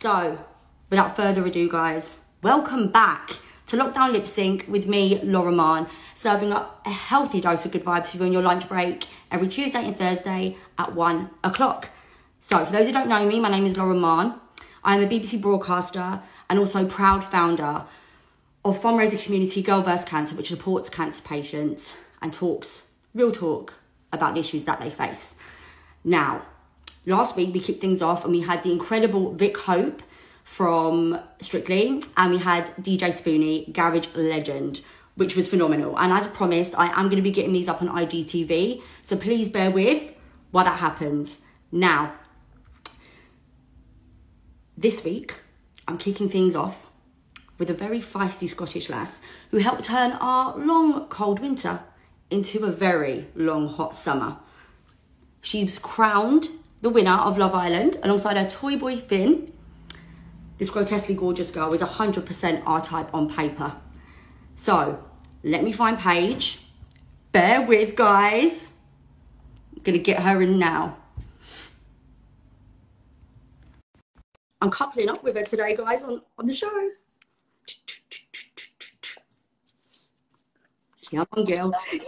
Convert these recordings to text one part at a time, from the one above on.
So, without further ado, guys, welcome back to Lockdown Lip Sync with me, Lauren Mahon, serving up a healthy dose of good vibes for you on your lunch break every Tuesday and Thursday at 1 o'clock. So, for those who don't know me, my name is Lauren Mahon. I'm a BBC broadcaster and also proud founder of fundraiser community Girl vs Cancer, which supports cancer patients and talks real talk about the issues that they face. Now, last week we kicked things off and we had the incredible Vic Hope from Strictly, and we had DJ Spoonie, garage legend, which was phenomenal. And as promised, I am going to be getting these up on IGTV, so please bear with while that happens. Now, this week I'm kicking things off with a very feisty Scottish lass who helped turn our long cold winter into a very long hot summer. She was crowned the winner of Love Island alongside her toy boy Finn. This grotesquely gorgeous girl is 100% our type on paper. So, let me find Paige. Bear with, guys. I'm gonna get her in now. I'm coupling up with her today, guys, on the show. Come on, girl. Yay!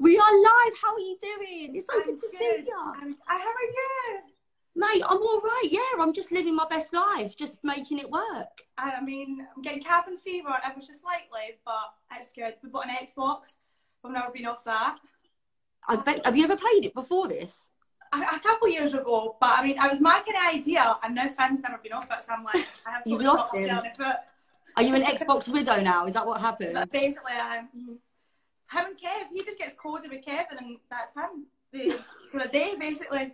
We are live. How are you doing? It's so good to see you. How are you? Mate, I'm all right. Yeah, I'm just living my best life, just making it work. I mean, I'm getting cabin fever ever so slightly, but it's good. We bought an Xbox. We've never been off that. I bet. Have you ever played it before this? A couple of years ago, but I mean, it was my kind of idea, and now Finn's never been off it, so I'm like, I have to You've lost him. Are you an Xbox widow now? Is that what happened? But basically, him and Kev, he just gets cozy with Kevin, and that's him for a day, basically.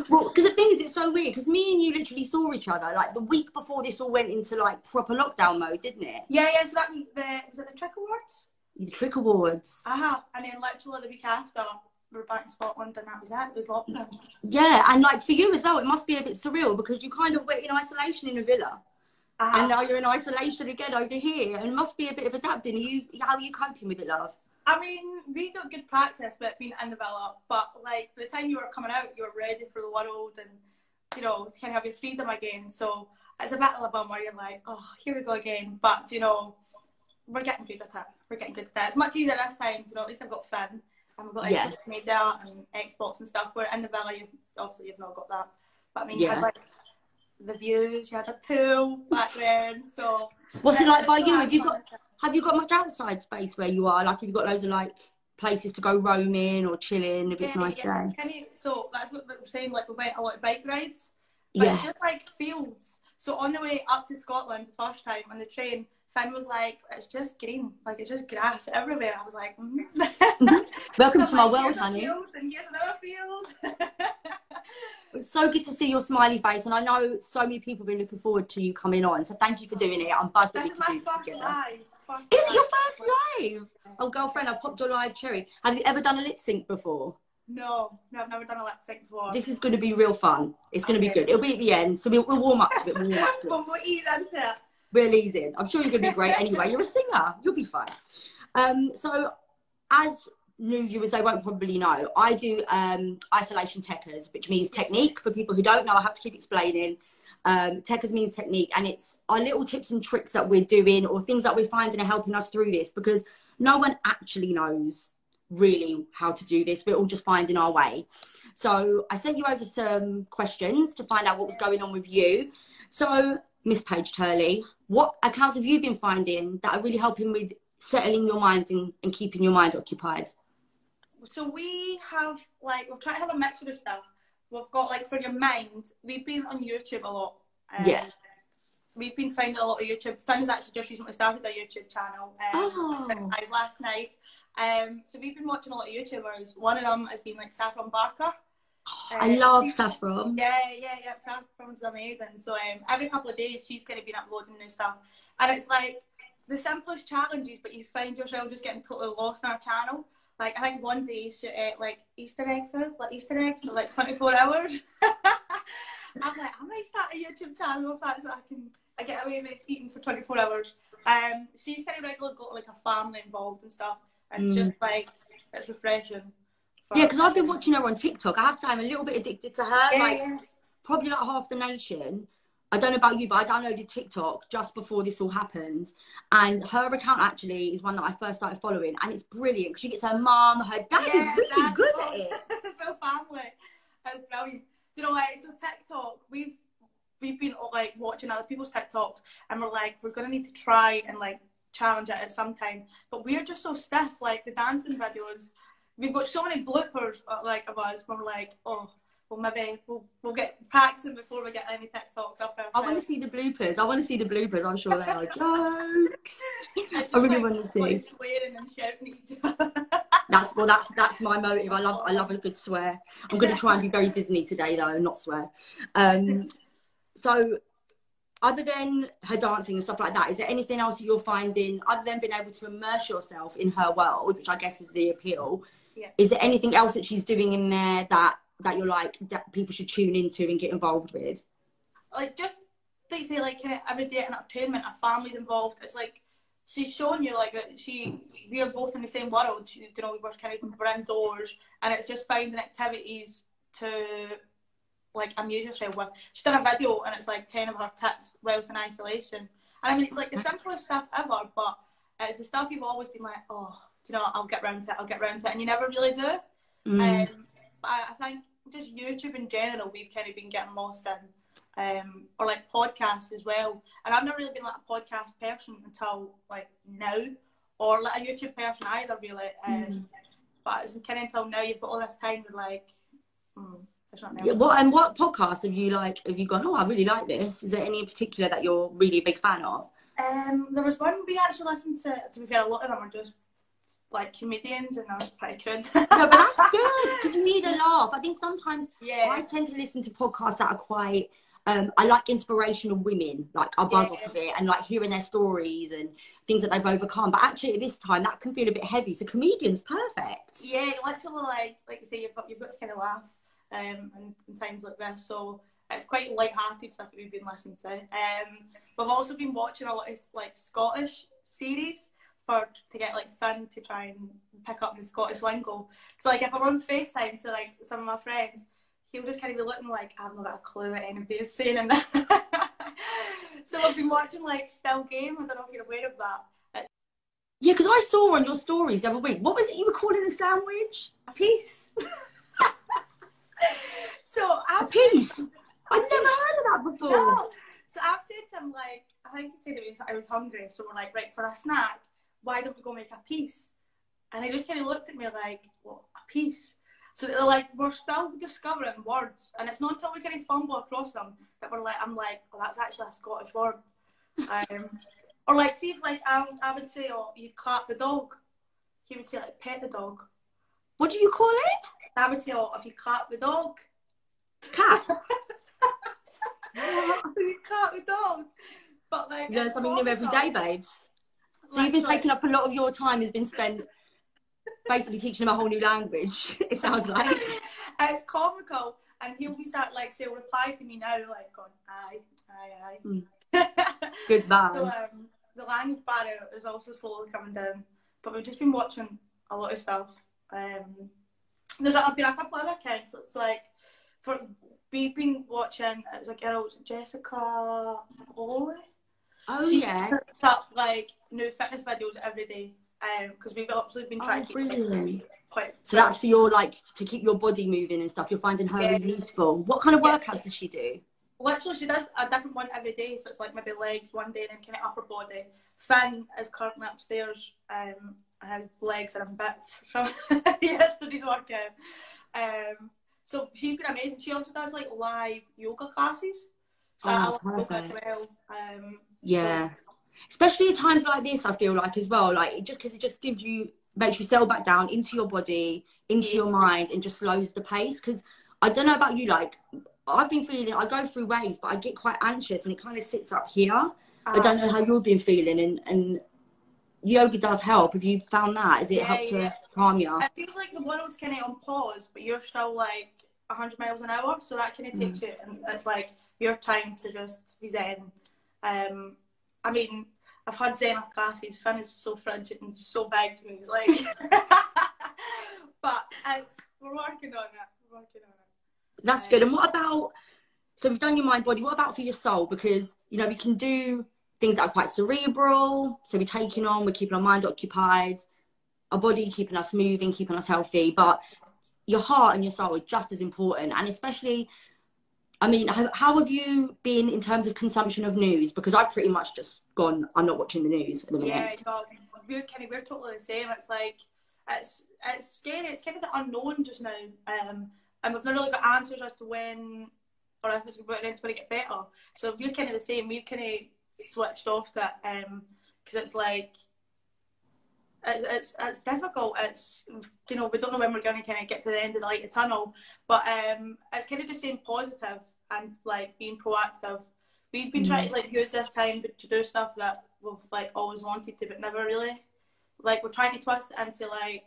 Well, because the thing is, it's so weird, because me and you literally saw each other, like, the week before this all went into, like, proper lockdown mode, didn't it? Yeah, so that was the Trick Awards? The Trick Awards. And then literally the week after, we were back in Scotland, and that was it. It was lockdown. Yeah, and, like, for you as well, it must be a bit surreal, because you kind of went in isolation in a villa. And now you're in isolation again over here, and it must be a bit of adapting. How are you coping with it, love? I mean, we got good practice with being in the villa, but like by the time you were coming out, you were ready for the world and, you know, to kind of have your freedom again. So it's a bit of a bum where you're like, oh, here we go again. But, you know, we're getting good at it. We're getting good at it. It's much easier this time, you know, at least I've got Finn and we've got social media and Xbox and stuff. Where in the villa, obviously you've not got that. But I mean, you had like the views, you had a pool back then. So what's it like by you? Have you got much outside space where you are? Like, have you got loads of, like, places to go roaming or chilling if it's a nice day? So that's what we're saying, like, we went a lot of bike rides. But it's just, like, fields. So on the way up to Scotland the first time on the train, Finn was like, it's just green. Like, it's just grass everywhere. I was like, Welcome to my world, honey. And here's another field. It's so good to see your smiley face, and I know so many people have been looking forward to you coming on, so thank you for doing it. I'm buzzed that we can do this together. Live. Is it your first live? Oh, girlfriend, I popped your live cherry. Have you ever done a lip sync before? No, I've never done a lip sync before. This is going to be real fun. It's going to be good. It'll be at the end, so we'll warm up to it. We'll ease into it. We'll ease in. I'm sure you're going to be great anyway. You're a singer. You'll be fine. So, as new viewers, they won't probably know, I do isolation techers, which means technique. For people who don't know, I have to keep explaining. Techers means technique, and it's our little tips and tricks that we're doing or things that we're finding are helping us through this, because no one actually knows really how to do this. We're all just finding our way. So I sent you over some questions to find out what was going on with you. So Miss Paige Turley, what accounts have you been finding that are really helping with settling your mind and keeping your mind occupied? So we have, like, we've tried to have a mixture of stuff. We've got, like, for your mind, we've been on YouTube a lot. We've been finding a lot of YouTube. Finn has actually just recently started a YouTube channel. Last night. So we've been watching a lot of YouTubers. One of them has been, like, Saffron Barker. I love Saffron. Yeah. Saffron's amazing. So every couple of days, she's kind of been uploading new stuff. And it's, like, the simplest challenges, but you find yourself just getting totally lost in our channel. Like, I think one day she ate, like, Easter egg food, like Easter eggs for, like, 24 hours. I'm like, I might start a YouTube channel if that's what I get away with eating for 24 hours. She's kind of regularly got, like, a family involved and stuff. And just, like, it's refreshing Yeah, because I've been watching her on TikTok. I have to say, I'm a little bit addicted to her. Yeah. Probably like half the nation. I don't know about you, but I downloaded TikTok just before this all happened. And her account actually is one that I first started following. And it's brilliant because she gets her mum, her dad is really good at it. Full family. It's brilliant. Do you know what? So TikTok, we've been like watching other people's TikToks and we're like, we're going to need to try and like challenge it at some time. But we're just so stiff. Like the dancing videos, we've got so many bloopers like of us where we're like, oh, well, maybe we'll get practicing before we get any TikToks up. I want to see the bloopers. I'm sure they are jokes. I really want to see. Like swearing and shouting at each other. That's my motive. I love a good swear. I'm going to try and be very Disney today, though, and not swear. So, other than her dancing and stuff like that, is there anything else that you're finding, other than being able to immerse yourself in her world, which I guess is the appeal? Yeah. Is there anything else that she's doing in there that you're like, that people should tune into and get involved with? Like, just, like, say, like, every day in entertainment, our family's involved. It's like, she's showing you, like, that we are both in the same world. You know, we're indoors, and it's just finding activities to, like, amuse yourself with. She's done a video, and it's, like, 10 of her tips whilst in isolation. And, I mean, it's, like, the simplest stuff ever, but it's the stuff you've always been like, oh, do you know what, I'll get round to it, and you never really do. But I think just YouTube in general, we've kind of been getting lost in, or like podcasts as well. And I've never really been like a podcast person until like now, or like a YouTube person either really. But it's kind of until now you've got all this time to like, there's nothing else. What podcasts have you gone, oh, I really like this? Is there any in particular that you're really a big fan of? There was one we actually listened to be fair, a lot of them are just like comedians, and that was pretty good. No, but that's good because you need a laugh. I think sometimes I tend to listen to podcasts that are quite I like inspirational women, like I buzz off of it and like hearing their stories and things that they've overcome. But actually at this time that can feel a bit heavy, so comedians perfect. Yeah, literally like you say, you've got to kind of laugh in times like this, so it's quite light-hearted stuff that we've been listening to. We've also been watching a lot of like Scottish series to get like Finn to try and pick up the Scottish lingo. So like if I'm on FaceTime to like some of my friends, he'll just kind of be looking like, I've not got a clue what anybody is saying in that. So I've been watching like Still Game. I don't know if you're aware of that. Yeah, because I saw on your stories the other week, what was it you were calling a sandwich? A piece. So a piece? I've never heard of that before. No. So I've said to him, like, I think he said I was hungry, so we're like, right, for a snack, why don't we go make a piece? And he just kind of looked at me like, what, a piece? So they're like, we're still discovering words, and it's not until we kind of fumble across them that I'm like, oh, that's actually a Scottish word. Or like, see if like I would say, oh, you'd clap the dog. He would say like, pet the dog. What do you call it? I would say, oh, if you clap the dog. Cat. You clap the dog. But like, you learn something new every day, babes. So you've been taking up a lot of your time has been spent basically teaching him a whole new language, it sounds like. It's comical, and he'll start like, so he'll reply to me now like going, aye. Good man. So the language barrier is also slowly coming down, but we've just been watching a lot of stuff. There's been a couple other kids. It's like, we've been watching, it's a girl, Jessica Holloway. Oh, she puts up like new fitness videos every day, because we've obviously been trying to keep quite. So that's for your like to keep your body moving and stuff. You're finding her really useful. What kind of workouts does she do? Literally, she does a different one every day. So it's like maybe legs one day and then kind of upper body. Finn is currently upstairs. His legs are in bits from yesterday's workout. So she's been amazing. She also does like live yoga classes. So I love yoga as well. Yeah, so. Especially at times like this, I feel like as well, like because it just makes you settle back down into your body, into your mind, and just slows the pace. Because I don't know about you, like I've been feeling it. I go through waves, but I get quite anxious, and it kind of sits up here. I don't know how you've been feeling, and yoga does help. Have you found that? Has it helped to calm you? It feels like the world's kind of on pause, but you're still like 100 miles an hour, so that kind of takes you, and it's like your time to just be zen. I mean, I've had Zen classes. Finn is so frigid and so big, and he's like, But we're working on it. We're working on it. That's good. And what about, so we've done your mind, body, what about for your soul? Because, you know, we can do things that are quite cerebral. So we're taking on, we're keeping our mind occupied, our body keeping us moving, keeping us healthy. But your heart and your soul are just as important. And especially, I mean, how have you been in terms of consumption of news? Because I've pretty much just gone, I'm not watching the news at the minute. Yeah, no, we're totally the same. It's like, it's scary. It's kind of the unknown just now. And we've not really got answers as to when or if it's going to get better. So we're kind of the same. We've kind of switched off that because it's like, it's difficult. It's, you know, we don't know when we're going to kind of get to the end of the light of the tunnel, but it's kind of just staying positive and like being proactive. We've been trying to like use this time to do stuff that we've like always wanted to, but never really. Like we're trying to twist it into like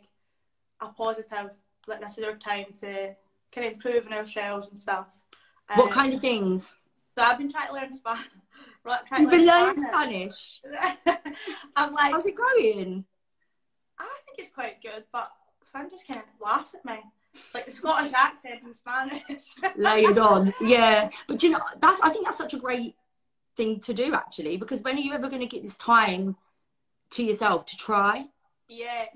a positive, like this is our time to kind of improve on ourselves and stuff. What kind of things? So I've been trying to learn Spanish. You've been learning Spanish? I'm like, how's it going? I think it's quite good, but Fran just kind of laughs at me. Like the Scottish accent in Spanish. Layered on, yeah. But you know, I think that's such a great thing to do actually, because when are you ever going to get this time to yourself to try? Yeah.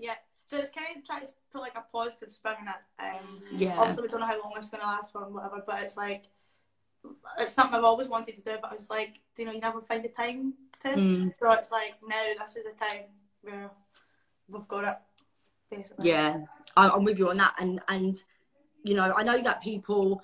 So it's kind of trying to put like a positive spin on it. Yeah. Obviously we don't know how long it's going to last for and whatever, but it's like, it's something I've always wanted to do, but I was like, you know, you never find the time to. So it's like, now this is the time where we've got it, basically. Yeah, I'm with you on that. And you know, I know that people,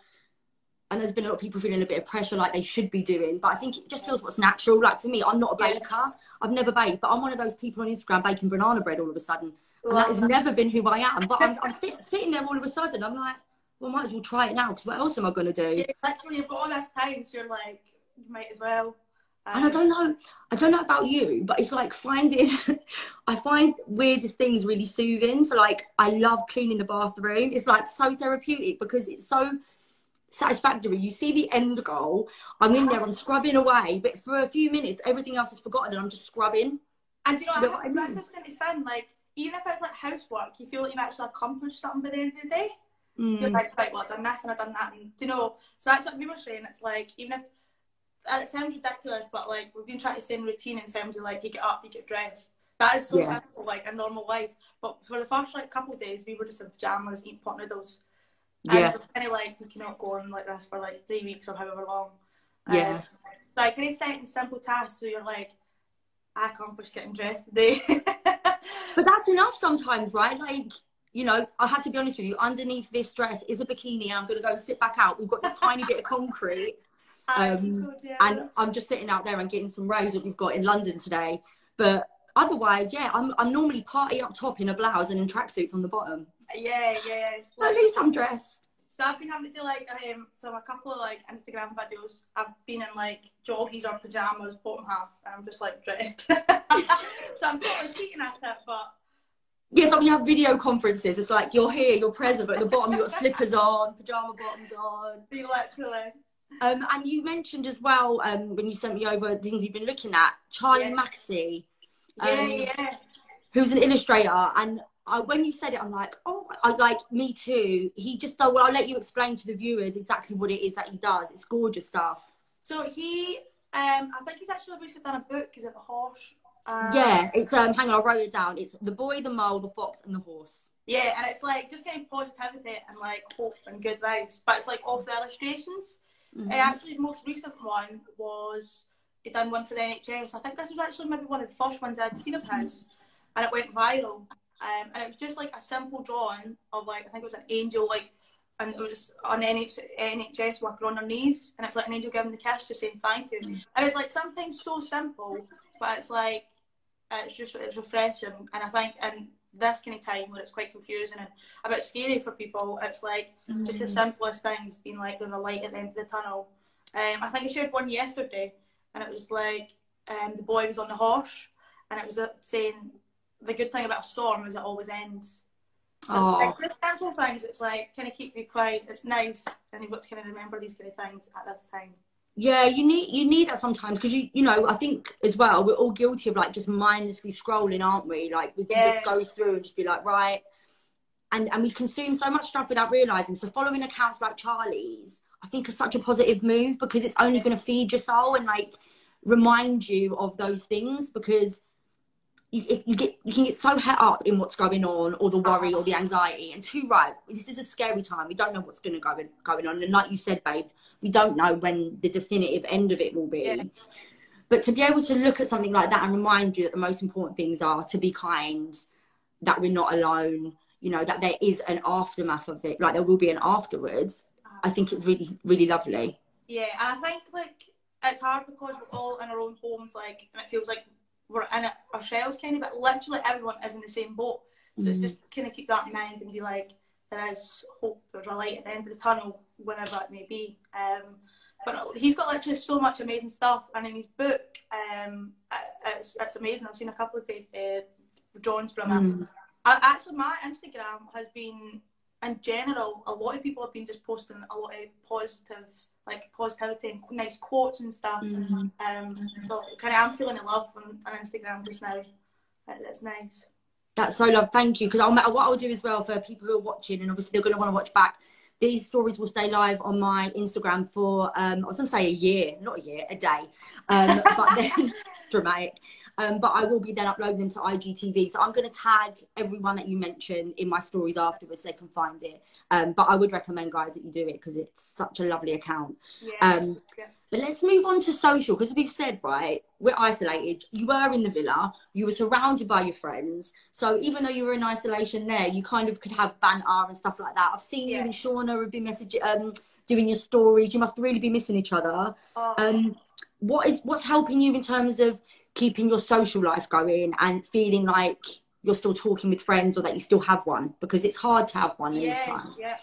and there's been a lot of people feeling a bit of pressure like they should be doing, but I think it just feels what's natural. Like for me, I'm not a baker. I've never baked, but I'm one of those people on Instagram baking banana bread all of a sudden. And that has never been who I am. But I'm sitting there all of a sudden, I'm like, well, might as well try it now, because what else am I going to do? Yeah, literally, you've got all this time, so you're like, you might as well. And I don't know about you, but it's like I find weirdest things really soothing. So like, I love cleaning the bathroom. It's like so therapeutic because it's so satisfactory. You see the end goal. I'm in there, I'm scrubbing away, but for a few minutes, everything else is forgotten and I'm just scrubbing. And you know, that's what's really fun. Like, even if it's like housework, you feel like you've actually accomplished something by the end of the day. You're like, right, well, I've done this and I've done that, and you know, so that's what we were saying. It's like, even if, and it sounds ridiculous, but like we've been trying to stay in routine in terms of like you get up, you get dressed. That is so simple, like a normal life. But for the first like couple of days, we were just in pajamas, eating pot noodles. And it was kind of like, we cannot go on like this for like 3 weeks or however long. So I kind of set in simple tasks, so you're like, I accomplished getting dressed today. But that's enough sometimes, right? Like, you know, I have to be honest with you, underneath this dress is a bikini and I'm going to go and sit back out. We've got this tiny bit of concrete. And I'm just sitting out there and getting some rays that we've got in London today. But otherwise, yeah, I'm normally party up top in a blouse and in tracksuits on the bottom. Yeah. Well, at least I'm dressed. So I've been having to do like, so a couple of like Instagram videos, I've been in like joggies or pajamas, bottom half, and I'm just like dressed. So I'm totally cheating at it, but. Yes, when you have video conferences, it's like you're here, you're present, but at the bottom you've got slippers on, pyjama bottoms on. Literally. And you mentioned as well, when you sent me over the things you've been looking at, Charlie Maxey, who's an illustrator. And when you said it, I'm like, oh, like, me too. He just thought, well, I'll let you explain to the viewers exactly what it is that he does. It's gorgeous stuff. So he, I think he's actually recently done a book. Is it The Horse? Yeah, it's, hang on, I wrote it down. It's The Boy, the Mole, the Fox and the Horse. Yeah, and it's like just getting positivity and like hope and good vibes. But it's like off the illustrations. Actually, his most recent one was, he done one for the NHS. I think this was actually maybe one of the first ones I'd seen of his. And it went viral. And it was just like a simple drawing of like, I think it was an angel, like, and it was on NHS worker on their knees. And it was like an angel giving the kiss, just saying thank you. And it's like something so simple, but it's like, it's refreshing. And I think in this kind of time where it's quite confusing and a bit scary for people, it's like just the simplest things being like there's a light at the end of the tunnel. I think I shared one yesterday and it was like the boy was on the horse and it was saying the good thing about a storm is it always ends. So it's like the simple things, it's like kind of keep you quiet, it's nice, and you've got to kind of remember these kind of things at this time. Yeah, you need that sometimes because you know, I think as well we're all guilty of like just mindlessly scrolling, aren't we? Like we can just go through and just be like, right, and we consume so much stuff without realizing. So following accounts like Charlie's, I think, is such a positive move, because it's only going to feed your soul and like remind you of those things, because you can get so het up in what's going on, or the worry or the anxiety. And too right, this is a scary time. We don't know what's going to going on, and like you said, babe, we don't know when the definitive end of it will be. Yeah. But to be able to look at something like that and remind you that the most important things are to be kind, that we're not alone, you know, that there is an aftermath of it, like there will be an afterwards. I think it's really, really lovely. Yeah, and I think like it's hard because we're all in our own homes, like, and it feels like we're in it ourselves kind of, but literally everyone is in the same boat. So it's just kind of keep that in mind and be like, there is hope, there's a light at the end of the tunnel, whenever it may be. But he's got literally so much amazing stuff, and in his book, it's amazing. I've seen a couple of the drawings from him. Actually, my Instagram has been, in general, a lot of people have been just posting a lot of positivity and nice quotes and stuff. So kind of, I'm feeling in love on Instagram just now. That's nice. That's so love. Thank you. Because what I'll do as well for people who are watching, and obviously they're going to want to watch back, these stories will stay live on my Instagram for, I was going to say a year, not a year, a day. But then, dramatic. But I will be then uploading them to IGTV. So I'm going to tag everyone that you mentioned in my stories afterwards so they can find it. But I would recommend, guys, that you do it, because it's such a lovely account. Yeah. But let's move on to social, because we've said, right, we're isolated. You were in the villa. You were surrounded by your friends. So even though you were in isolation there, you kind of could have banter and stuff like that. I've seen you and Shauna have been doing your stories. You must really be missing each other. What's helping you in terms of keeping your social life going and feeling like you're still talking with friends, or that you still have one? Because it's hard to have one in this time. Yeah,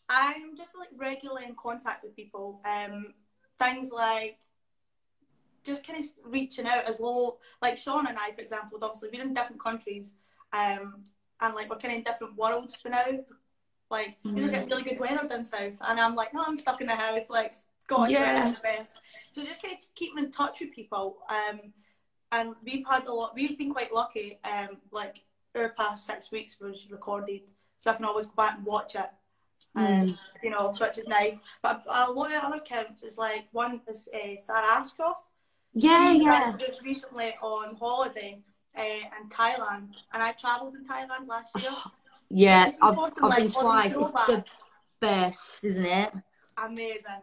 I'm just like regularly in contact with people. Things like just kind of reaching out as low, like Sean and I, for example, obviously we're in different countries, and like we're kind of in different worlds for now. Like we're getting really good weather down south, and I'm like, no, I'm stuck in the house, like God, yeah, the best. So just kind of keeping in touch with people. And we've been quite lucky, like our past 6 weeks was recorded, so I can always go back and watch it, you know, which is nice. But a lot of other accounts is like, one is Sarah Ashcroft. She was just recently on holiday in Thailand, and I travelled in Thailand last year. Yeah, I've been twice. It's the best, isn't it? Amazing.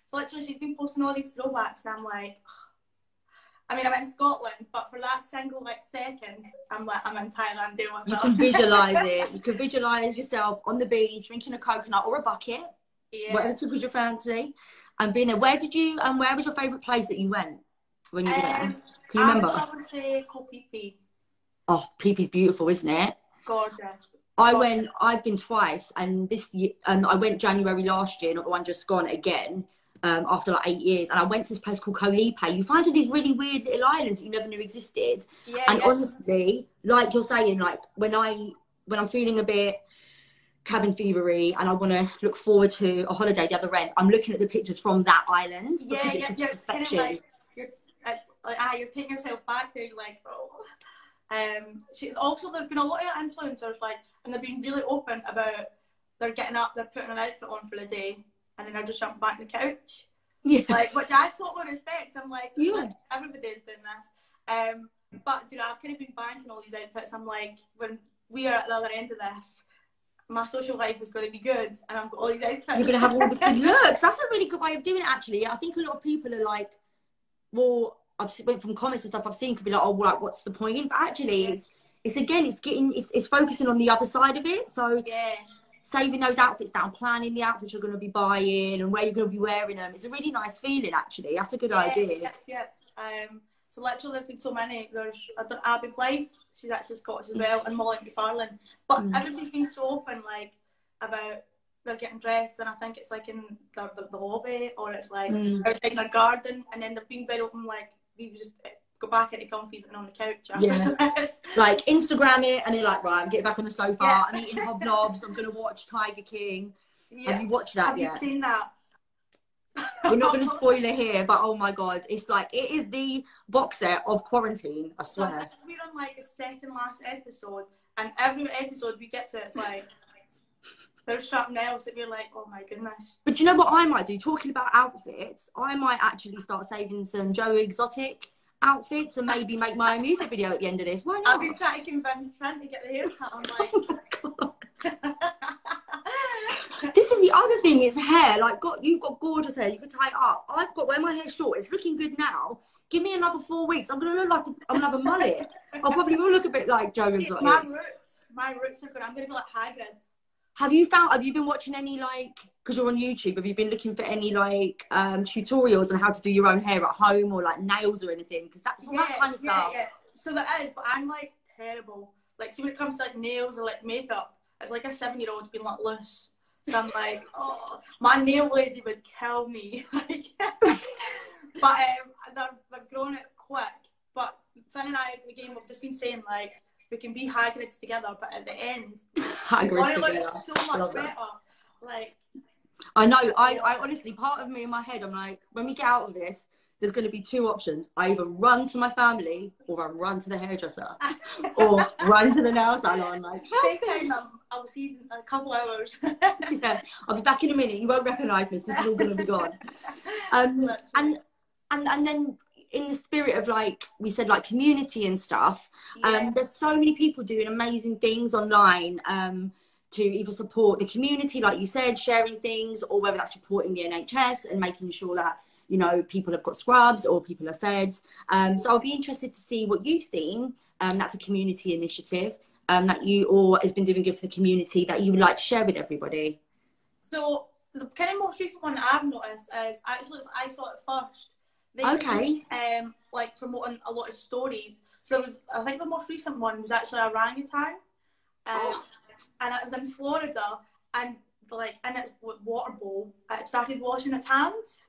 So literally she's been posting all these throwbacks, and I'm like, I mean, I'm in Scotland, but for that single like second, I'm in Thailand doing my You can visualise it. You can visualise yourself on the beach, drinking a coconut or a bucket, whatever tickles your fancy, and being there. Where was your favourite place that you went when you were there? Can you remember? I would say Koh Phi Phi. Oh, Phi Phi's beautiful, isn't it? Gorgeous. I've been twice, and this year, I went January last year, not the one just gone again. After like 8 years, and I went to this place called Koh Lipe. You find all these really weird little islands that you never knew existed. Honestly, like you're saying, like when I'm feeling a bit cabin fevery and I want to look forward to a holiday the other end, I'm looking at the pictures from that island, because it's just perfection. Kind of like, you're taking yourself back there, you're like, oh. Also, there's been a lot of influencers, like, and they've been really open about they're getting up, they're putting an outfit on for the day, and then I just jumped back on the couch. Yeah. Like, which I totally respect. I'm like, everybody's doing this. But, you know, I've kind of been banking all these outfits. I'm like, when we are at the other end of this, my social life is going to be good, and I've got all these outfits. You're going to have all the good looks. That's a really good way of doing it, actually. I think a lot of people are like, well, I've went from comments and stuff I've seen, could be like, oh, like, what's the point? But actually, it's focusing on the other side of it. So, saving those outfits down, planning the outfits you're going to be buying and where you're going to be wearing them. It's a really nice feeling, actually. That's a good idea. Yeah. So literally, there's been so many. There's Abby Blythe, she's actually Scottish as well, and Molly McFarlane. But everybody's been so open, like, about they're getting dressed, and I think it's like in the lobby, or it's like outside in their garden, and then they've been very open, like, we just go back into comfies and on the couch. Like Instagram it, and they're like, right, I'm getting back on the sofa, I'm eating hobnobs, I'm going to watch Tiger King. Have you watched that yet? Have you seen that? We're not going to spoil it here, but oh my God, it's like, it is the box set of quarantine, I swear. So we're on like the second last episode, And every episode we get to, it's like, there's something else that we're like, oh my goodness. But do you know what I might do? Talking about outfits, I might actually start saving some Joe Exotic outfits and maybe make my own music video at the end of this. Why not? I've been trying to convince Finn to get the haircut. I'm like, oh my God. This is the other thing, is hair. Like, you've got gorgeous hair. You can tie it up. I've got, where my hair's short, it's looking good now. Give me another 4 weeks. I'm going to look like I'm going to have a mullet. I probably will look a bit like Joe Exotic. My roots are good. I'm going to be like Hagrid. Have you been watching any, like, because you're on YouTube, have you been looking for any, like, tutorials on how to do your own hair at home, or like nails or anything? Because that's all that kind of stuff. Yeah. So that is, but I'm like terrible. Like, see, when it comes to like nails or like makeup, it's like a 7-year-old's been let loose. So I'm like, oh, my nail lady would kill me. Like, but they've grown it quick. But Finn and I in the game have just been saying, like, we can be Hagrids together, but at the end, it looks so much better. Like, I know. I honestly, part of me in my head, I'm like, when we get out of this, there's going to be 2 options. I either run to my family, or I run to the hairdresser, or run to the nail salon. Like, FaceTime them. I'll see you in a couple hours. Yeah, I'll be back in a minute. You won't recognise me. This is all going to be gone. And then, in the spirit of, like we said, like community and stuff, there's so many people doing amazing things online to either support the community, like you said, sharing things, or whether that's supporting the NHS and making sure that, you know, people have got scrubs or people are fed. So I'll be interested to see what you've seen. That's a community initiative that you, or has been doing good for the community, that you would like to share with everybody. So the kind of most recent one that I've noticed is actually, I saw it first. Okay. Like promoting a lot of stories. So there was, I think the most recent one was actually a orangutan, and it was in Florida, and like in its water bowl, it started washing its hands.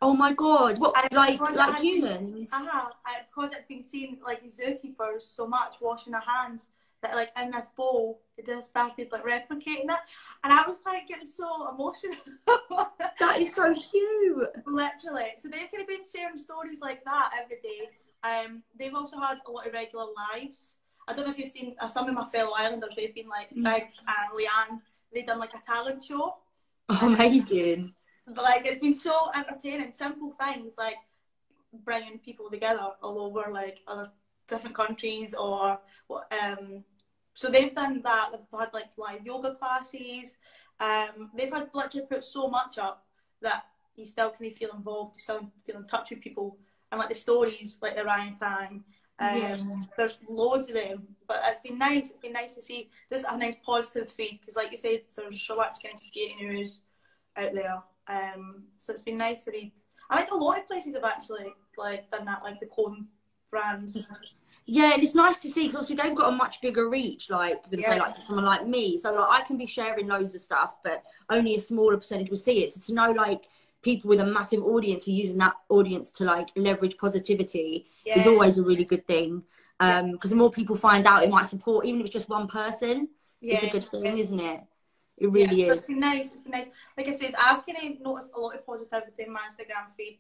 Oh my God! What, like humans? Because it's been seen like the zookeepers so much washing their hands, that like in this bowl it just started like replicating it, and I was like getting so emotional. That is so cute. Literally. So they've kind of been sharing stories like that every day. They've also had a lot of regular lives. I don't know if you've seen some of my fellow islanders. They've been like Paige and Leanne. They've done like a talent show. Amazing. But like, it's been so entertaining. Simple things like bringing people together all over like other different countries, or so they've done that. They've had like live yoga classes. They've had literally put so much up that you still can feel involved, you still feel in touch with people, and like the stories, like the orangutan. There's loads of them, but it's been nice. It's been nice to see just a nice positive feed, because like you said, there's so much kind of scary news out there. So it's been nice to read. I think a lot of places have actually like done that, like the clothing brands. Yeah, and it's nice to see, because obviously they've got a much bigger reach, like, than say like someone like me. So like I can be sharing loads of stuff, but only a smaller percentage will see it. So to know like people with a massive audience are using that audience to like leverage positivity is always a really good thing. Because the more people find out, it might support, even if it's just one person. It's a good thing, isn't it? It really is. It's been nice. It's been nice. Like I said, I've kind of noticed a lot of positivity in my Instagram feed.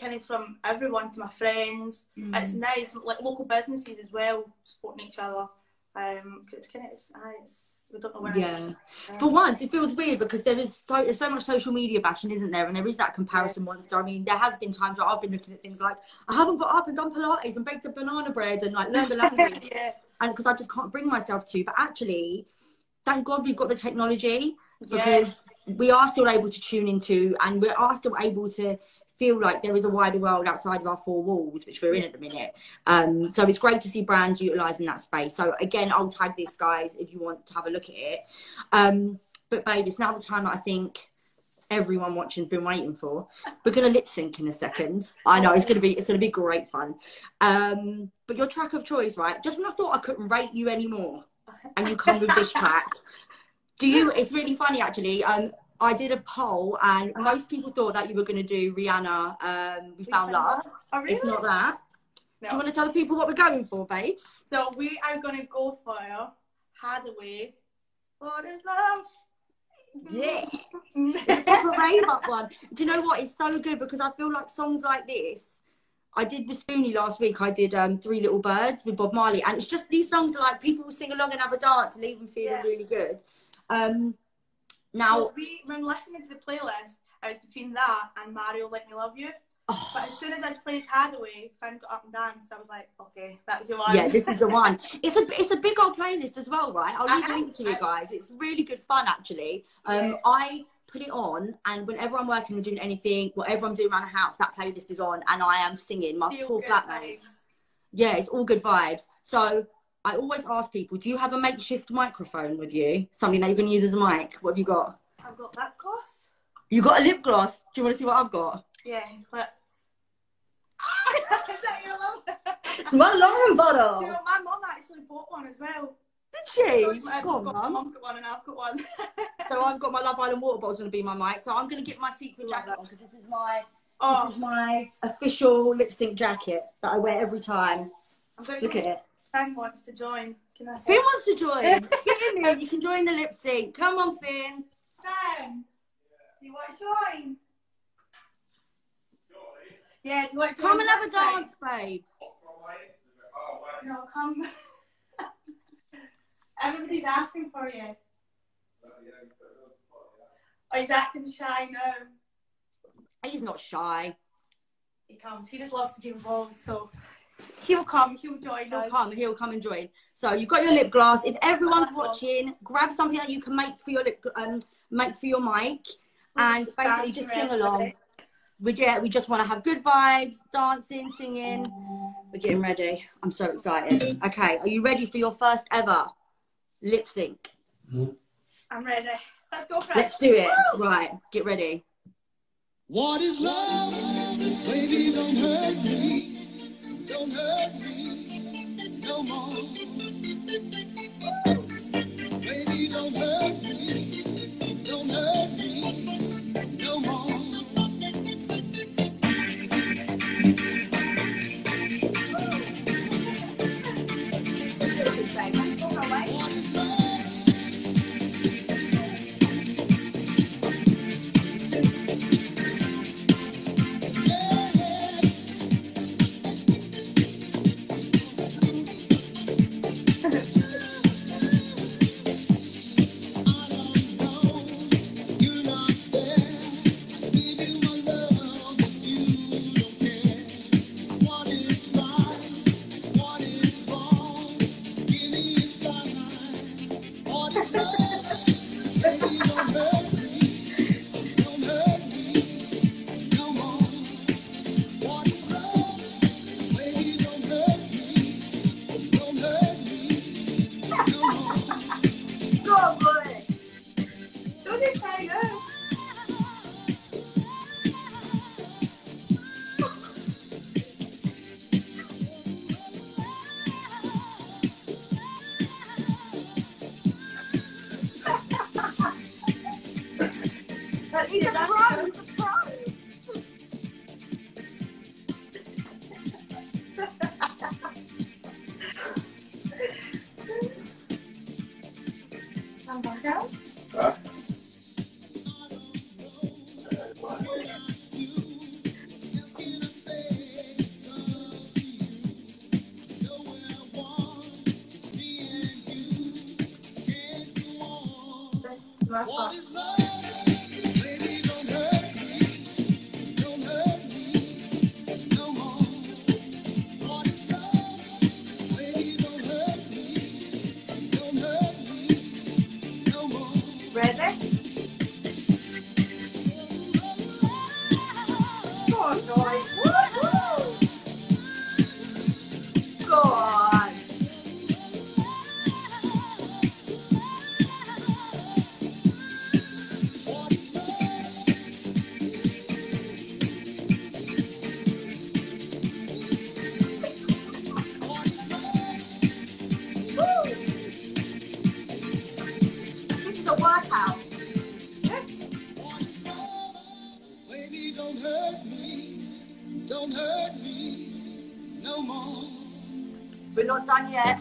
Kind of from everyone to my friends. It's nice, like local businesses as well, supporting each other. Cause it's kind of, it's we don't know where. For once, it feels weird, because there's so much social media bashing, isn't there? And there is that comparison monster. I mean, there has been times where I've been looking at things like, I haven't got up and done Pilates and baked a banana bread and like learned the language, and because I just can't bring myself to. But actually, thank God we've got the technology, because we are still able to tune into, and we are still able to feel like there is a wider world outside of our 4 walls, which we're in at the minute. So it's great to see brands utilising that space. So again, I'll tag this, guys, if you want to have a look at it. But babe, it's now the time that I think everyone watching's been waiting for. We're going to lip sync in a second. I know, it's going to be great fun. But your track of choice, right? Just when I thought I couldn't rate you anymore, and you come with this track. It's really funny, actually. I did a poll, and most people thought that you were going to do Rihanna, We Found Love. Oh, really? It's not that. No. Do you want to tell the people what we're going for, babes? So we are going to go for Hathaway. What is love? Yeah. It's a proper rave up one. Do you know what? It's so good, because I feel like songs like this I did with Spoonie last week. I did Three Little Birds with Bob Marley, and it's just these songs are like people will sing along and have a dance and leave them feeling really good. Now, well, when listening to the playlist, I was between that and Mario Let Me Love You. Oh. But as soon as I played Hathaway, Finn got up and danced, I was like, okay, that's the one. Yeah, this is the one. It's a big old playlist as well, right? I'll leave a link to you guys. It's really good fun, actually. I put it on, and whenever I'm working or doing anything, whatever I'm doing around the house, that playlist is on, and I am singing my poor flatmates. Yeah, it's all good vibes. So I always ask people, do you have a makeshift microphone with you? Something that you're going to use as a mic? What have you got? I've got lip gloss. You got a lip gloss? Do you want to see what I've got? Yeah, but... Is that your love? It's my Lauren bottle. You know, my mum actually bought one as well. Did she? Go on, Mum. Mum's got one and I've got one. So I've got my Love Island water bottle's going to be my mic. So I'm going to get my secret jacket on because this is my official lip sync jacket that I wear every time. Look at it. Finn wants to join. Can I say? Finn wants to join. Get in there. You can join the lip sync. Come on, Finn. Finn, do you want to join? Yeah, do you want to come and have a dance, babe. No, come. Everybody's asking for you. Oh, he's acting shy now. He's not shy. He comes. He just loves to get involved, so he'll come. He'll join us. He'll come and join. So you've got your lip gloss. If everyone's watching, grab something that you can make for your make for your mic, and basically just sing along. We just want to have good vibes, dancing, singing. We're getting ready. I'm so excited. Okay, are you ready for your first ever lip sync? I'm ready. Let's go for it. Let's do it. Woo! Right, get ready. What is love? Baby, don't hurt me. Don't hurt me no more. Baby, don't hurt me. Don't hurt me no more. What is love? What is love? Baby, don't hurt me. Don't hurt me no more. What is love? Baby, don't hurt me. Don't hurt me no more. Ready? Go on, guys. Woo-hoo! Go on. We're not done yet.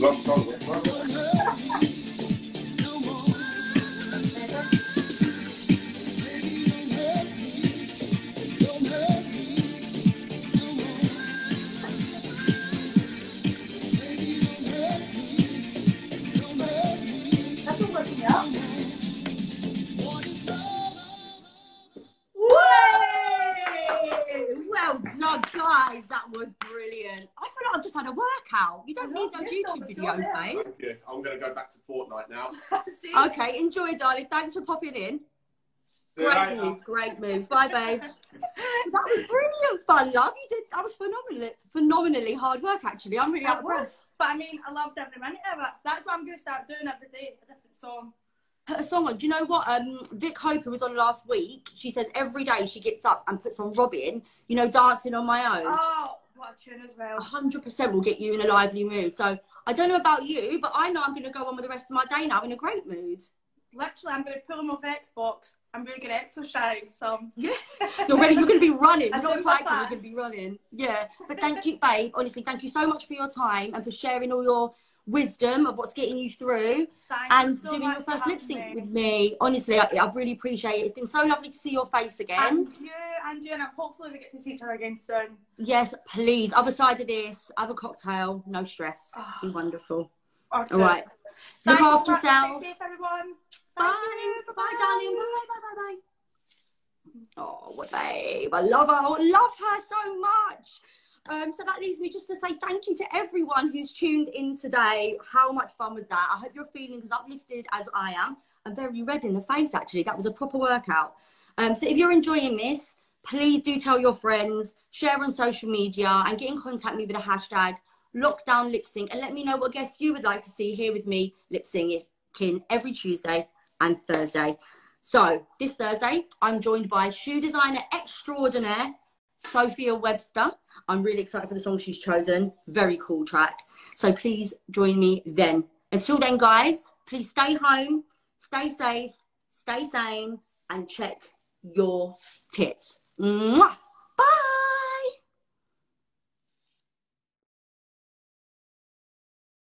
Lost song, yeah. Don't hurt me no more. Baby, don't hurt me. Don't hurt me no more. Baby, don't hurt me. Don't hurt me. That's all working out. What is love? Well done, guys. That was brilliant. I feel like I've just had a workout. You don't I know, need those you're so YouTube much videos, better. babe. Thank you. I'm going to go back to Fortnite now. See? Okay, enjoy, darling. Thanks for popping in. See you Great later. moves, great moves. Bye, babes. That was brilliant fun, love. You did. That was phenomenally hard work, actually. I'm really out It of breath. was. But I mean, I loved every minute of it. That's what I'm going to start doing every day, a different song. Put a song on. Do you know what? Vic Hope, who was on last week, she says every day she gets up and puts on Robin, you know, Dancing on My Own. Oh, what a tune as well. 100% will get you in a lively mood. So I don't know about you, but I know I'm going to go on with the rest of my day now in a great mood. Literally, I'm going to pull him off Xbox. I'm going to get exercise. Yeah. You're ready. You're going to be running. You're As not in my cycling. You're class. going to be running. Yeah. But thank you, babe. Honestly, thank you so much for your time and for sharing all your wisdom of what's getting you through Thank and you so doing much your for first lip having sync me. with me. Honestly, I really appreciate it. It's been so lovely to see your face again. And you, and hopefully we get to see each other again soon. Yes, please. Other side of this, have a cocktail. No stress. Oh. Be wonderful. Or two. All right. Look Thanks, after Stay yourself. safe, everyone. Bye. Thank you. Bye, darling. Bye, bye, bye, bye. Oh, what babe. I love her. I love her so much. So that leaves me just to say thank you to everyone who's tuned in today. How much fun was that? I hope you're feeling as uplifted as I am. I'm very red in the face, actually. That was a proper workout. So if you're enjoying this, please do tell your friends, share on social media, and get in contact with me with the hashtag #LockdownLipSync and let me know what guests you would like to see here with me lip syncing every Tuesday and Thursday. So this Thursday, I'm joined by shoe designer extraordinaire, Sophia Webster. I'm really excited for the song she's chosen. Very cool track. So please join me then. Until then, guys, please stay home, stay safe, stay sane, and check your tits. Mwah!